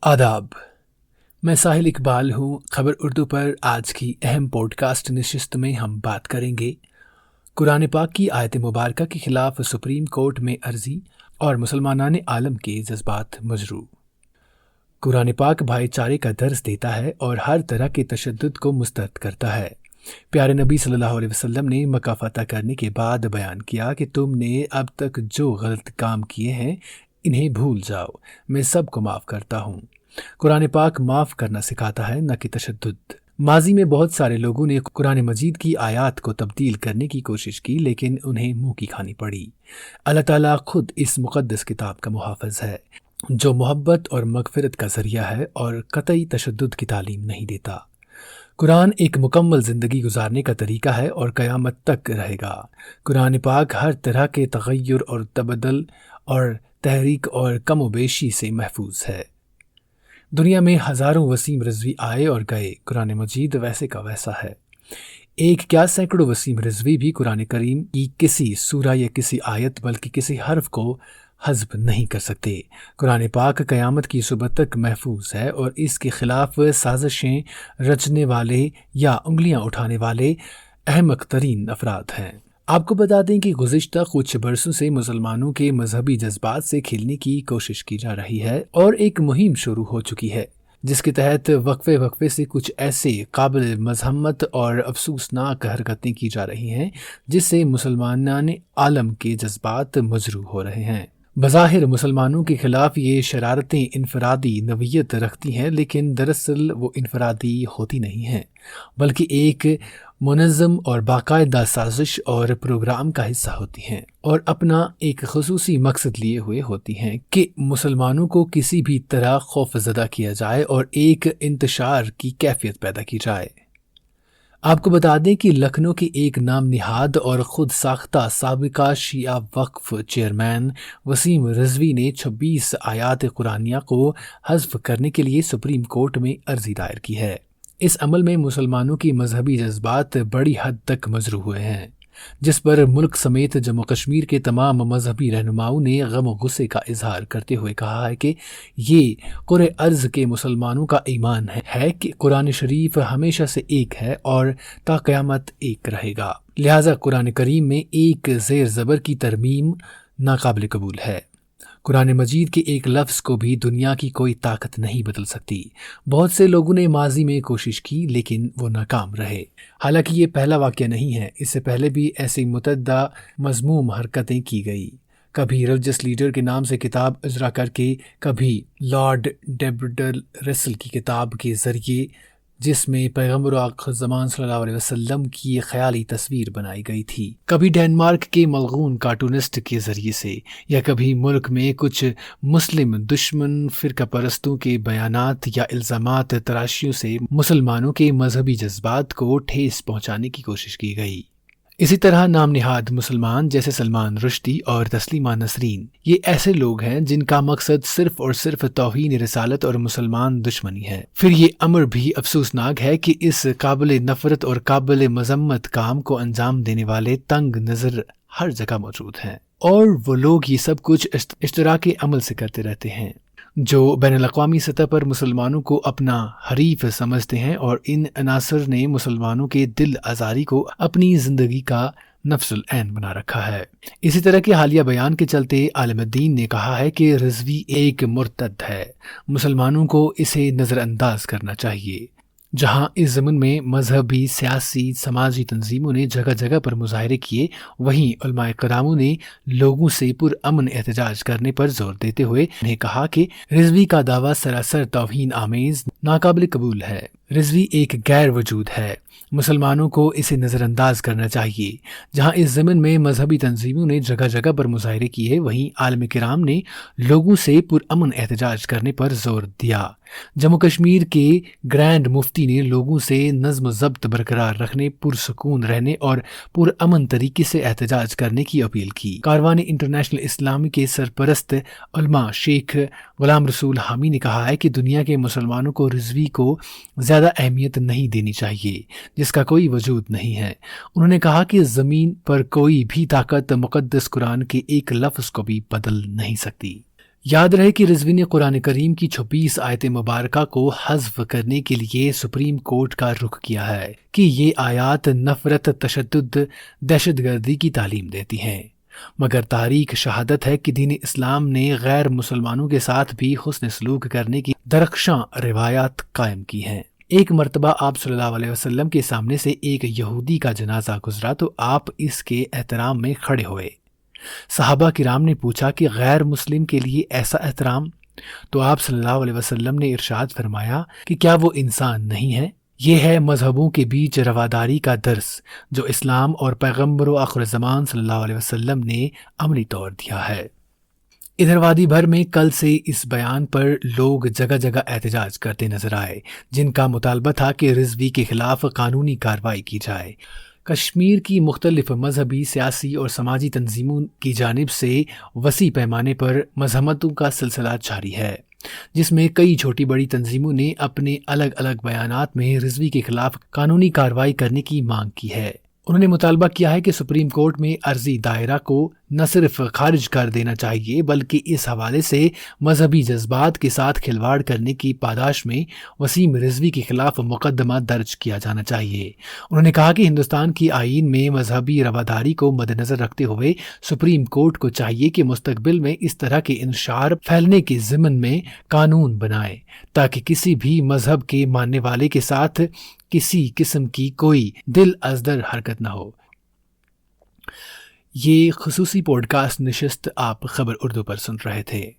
आदाब। मैं साहिल इकबाल हूँ। खबर उर्दू पर आज की अहम पॉडकास्ट नशिस्त में हम बात करेंगे कुरान पाक की आयत मुबारक के खिलाफ सुप्रीम कोर्ट में अर्जी और मुसलमानान आलम के जज्बात मजरू। कुरान पाक भाईचारे का दर्स देता है और हर तरह के तशद्दुद को मुस्तरद करता है। प्यारे नबी सल्लल्लाहु अलैहि वसल्लम ने मक्का फतह करने के बाद बयान किया कि तुमने अब तक जो गलत काम किए हैं इन्हें भूल जाओ, मैं सबको माफ़ करता हूँ। कुरान पाक माफ़ करना सिखाता है, न कि तशद्दुद। माजी में बहुत सारे लोगों ने कुरान मजीद की आयात को तब्दील करने की कोशिश की, लेकिन उन्हें मुंह की खानी पड़ी। अल्लाह ताला खुद इस मुक़द्दस किताब का मुहाफ़िज़ है, जो मोहब्बत और मग़फ़िरत का ज़रिया है और कतई तशद्दुद की तालीम नहीं देता। कुरान एक मुकम्मल ज़िंदगी गुजारने का तरीका है और क़यामत तक रहेगा। कुरान पाक हर तरह के तग़य्युर और तबदल और तहरीक और कम व बेशी से महफूज है। दुनिया में हज़ारों वसीम रिज़वी आए और गए, कुरान मजीद वैसे का वैसा है। एक क्या सैकड़ों वसीम रिज़वी भी कुरान करीम की किसी सूरा या किसी आयत बल्कि किसी हर्फ को हज़्ब नहीं कर सकते। कुरान पाक क़यामत की सुबह तक महफूज है और इसके ख़िलाफ़ साजिशें रचने वाले या उंगलियां उठाने वाले अहमक तरीन अफराद हैं। आपको बता दें कि गुज़िश्ता कुछ बरसों से मुसलमानों के मजहबी जज्बात से खेलने की कोशिश की जा रही है और एक मुहिम शुरू हो चुकी है, जिसके तहत वक्फे वक्फे से कुछ ऐसे काबिल मज़म्मत और अफसोसनाक हरकतें की जा रही हैं जिससे मुसलमानान आलम के जज्बात मजरू हो रहे हैं। बज़ाहिर मुसलमानों के ख़िलाफ़ ये शरारतें इनफरादी नवीयत रखती हैं, लेकिन दरअसल वो इनफरादी होती नहीं हैं, बल्कि एक मुनज़्ज़म और बाकायदा साजिश और प्रोग्राम का हिस्सा होती हैं और अपना एक ख़ुसूसी मकसद लिए हुए होती हैं कि मुसलमानों को किसी भी तरह खौफज़दा किया जाए और एक इंतशार की कैफियत पैदा की जाए। आपको बता दें कि लखनऊ के एक नाम निहाद और ख़ुद साख्ता साबिका शिया वक्फ चेयरमैन वसीम रिज़वी ने 26 आयात कुरानिया को हज़्फ करने के लिए सुप्रीम कोर्ट में अर्जी दायर की है। इस अमल में मुसलमानों की मजहबी जज्बात बड़ी हद तक मजरू हुए हैं, जिस पर मुल्क समेत जम्मू कश्मीर के तमाम मजहबी रहनुमाओं ने गम और गुस्से का इजहार करते हुए कहा है कि ये कुरे अर्ज़ के मुसलमानों का ईमान है कि कुरान शरीफ हमेशा से एक है और ता क़यामत एक रहेगा। लिहाजा कुरान करीम में एक ज़ेर ज़बर की तरमीम नाकाबिल कबूल है। कुरान मजीद के एक लफ्ज़ को भी दुनिया की कोई ताकत नहीं बदल सकती। बहुत से लोगों ने माजी में कोशिश की, लेकिन वो नाकाम रहे। हालांकि ये पहला वाक़या नहीं है, इससे पहले भी ऐसी मुतअद्दा मज़मूम हरकतें की गई। कभी रिलीजियस लीडर के नाम से किताब इजरा करके, कभी लॉर्ड डेब्रडल रसल की किताब के ज़रिए जिसमें पैगम्बर आखिर ज़मान सल्लल्लाहु अलैहि वसल्लम की ख़याली तस्वीर बनाई गई थी, कभी डेनमार्क के मलगून कार्टूनिस्ट के ज़रिए से, या कभी मुल्क में कुछ मुस्लिम दुश्मन फ़िरका परस्तों के बयानात या इल्ज़ामात तराशियों से मुसलमानों के मजहबी जज्बात को ठेस पहुँचाने की कोशिश की गई। इसी तरह नाम निहाद मुसलमान जैसे सलमान रुश्दी और तस्लीमा नसरीन, ये ऐसे लोग हैं जिनका मकसद सिर्फ और सिर्फ तौहीन रिसालत और मुसलमान दुश्मनी है। फिर ये अमर भी अफसोसनाक है कि इस काबिल नफरत और काबिल मजम्मत काम को अंजाम देने वाले तंग नज़र हर जगह मौजूद हैं और वो लोग ये सब कुछ इश्तराके अमल से करते रहते हैं, जो बैनुल-अक़वामी सतह पर मुसलमानों को अपना हरीफ समझते हैं और इन अनासर ने मुसलमानों के दिल आज़ारी को अपनी ज़िंदगी का नफ्सुल ऐन बना रखा है। इसी तरह के हालिया बयान के चलते आलिम-ए-दीन ने कहा है कि रिज़वी एक मुर्तद है, मुसलमानों को इसे नज़रअंदाज करना चाहिए। जहाँ इस ज़मीन में मजहबी, सियासी, समाजी तंजीमों ने जगह जगह पर मुजाहरे किए, वहीं उलमाए करामों ने लोगों से पुरअमन एहतजाज करने पर जोर देते हुए उन्हें कहा कि रिज़वी का दावा सरासर तौहीन आमेज नाकाबिल कबूल है। रिज़वी एक गैर वजूद है, मुसलमानों को इसे नज़रअंदाज करना चाहिए। जहाँ इस ज़मीन में मजहबी तंजीमों ने जगह जगह पर मुजाहरे किए, वहीं आलिम किराम ने लोगों से पुरअमन एहतजाज करने पर जोर दिया। जम्मू कश्मीर के ग्रैंड मुफ्ती ने लोगों से नज़्म ज़ब्त बरकरार रखने, पुरसकून रहने और पुरअमन तरीके से एहतजाज करने की अपील की। कारवान इंटरनेशनल इस्लामी के सरपरस्त उलमा शेख गुलाम रसूल हामी ने कहा है कि दुनिया के मुसलमानों को रिज़वी को ज़्यादा अहमियत नहीं देनी चाहिए, जिसका कोई वजूद नहीं है। उन्होंने कहा कि ज़मीन पर कोई भी ताकत मुक़द्दस कुरान के एक लफ्ज़ को भी बदल नहीं सकती। یاد رہے کہ رضوی نے قرآن کریم کی 26 آیت مبارکہ کو حذف کرنے کے لیے سپریم کورٹ کا رخ کیا ہے کہ یہ آیات نفرت، تشدد، دہشت گردی کی تعلیم دیتی ہیں، مگر تاریخ شہادت ہے کہ دین اسلام نے غیر مسلمانوں کے ساتھ بھی حسن سلوک کرنے کی درخشاں روایات قائم کی ہیں۔ ایک مرتبہ آپ صلی اللہ علیہ وسلم کے سامنے سے ایک یہودی کا جنازہ گزرا تو آپ اس کے احترام میں کھڑے ہوئے۔ صحابہ کرام نے پوچھا کہ غیر مسلم کے لیے ایسا احترام؟ تو آپ صلی اللہ علیہ وسلم نے ارشاد فرمایا کہ کیا وہ انسان نہیں ہے؟ یہ ہے مذہبوں کے بیچ رواداری کا درس جو اسلام اور پیغمبر و آخر زمان صلی اللہ علیہ وسلم نے عملی طور دیا ہے۔ ادھر وادی بھر میں کل سے اس بیان پر لوگ جگہ جگہ احتجاج کرتے نظر آئے، جن کا مطالبہ تھا کہ رضوی کے خلاف قانونی کارروائی کی جائے۔ کشمیر کی مختلف مذہبی، سیاسی اور سماجی تنظیموں کی جانب سے وسیع پیمانے پر مذمتوں کا سلسلہ جاری ہے، جس میں کئی چھوٹی بڑی تنظیموں نے اپنے الگ الگ بیانات میں رضوی کے خلاف قانونی کارروائی کرنے کی مانگ کی ہے۔ انہوں نے مطالبہ کیا ہے کہ سپریم کورٹ میں عرضی دائرہ کو نہ صرف خارج کر دینا چاہیے بلکہ اس حوالے سے مذہبی جذبات کے ساتھ کھلواڑ کرنے کی پاداش میں وسیم رضوی کے خلاف مقدمہ درج کیا جانا چاہیے۔ انہوں نے کہا کہ ہندوستان کی آئین میں مذہبی رواداری کو مد نظر رکھتے ہوئے سپریم کورٹ کو چاہیے کہ مستقبل میں اس طرح کے انتشار پھیلنے کے ضمن میں قانون بنائے تاکہ کسی بھی مذہب کے ماننے والے کے ساتھ کسی قسم کی کوئی دل ازدر حرکت نہ ہو۔ یہ خصوصی پوڈ کاسٹ نشست آپ خبر اردو پر سن رہے تھے۔